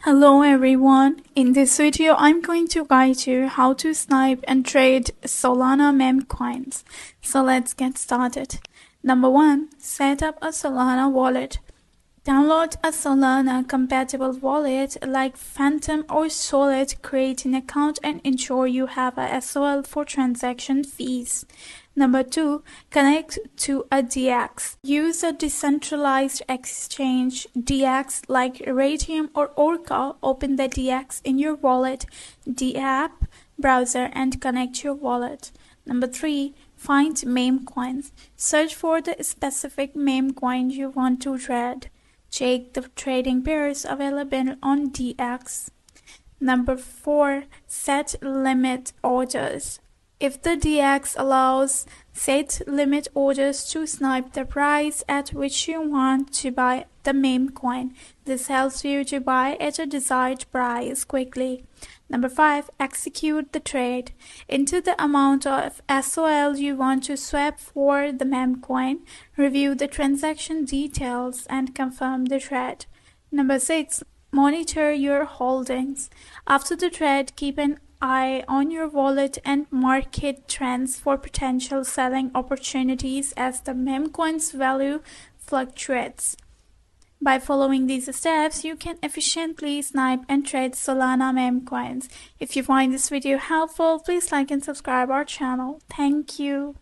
Hello everyone, in this video I'm going to guide you how to snipe and trade Solana meme coins. So let's get started. Number 1. Set up a Solana wallet. Download a Solana compatible wallet like Phantom or Solid, create an account and ensure you have a SOL for transaction fees. Number 2. Connect to a DEX. Use a decentralized exchange DEX like Radium or Orca. Open the DEX in your wallet, app browser and connect your wallet. Number 3. Find meme coins. Search for the specific meme coin you want to trade. Check the trading pairs available on DEX. Number 4. Set limit orders. If the DEX allows, set limit orders to snipe the price at which you want to buy the meme coin. This helps you to buy at a desired price quickly. Number 5. Execute the trade. Enter the amount of SOL you want to swap for the meme coin. Review the transaction details and confirm the trade. Number 6. Monitor your holdings. After the trade, keep an eye on your wallet and market trends for potential selling opportunities as the meme coin's value fluctuates. By following these steps, you can efficiently snipe and trade Solana meme coins. If you find this video helpful, please like and subscribe our channel. Thank you.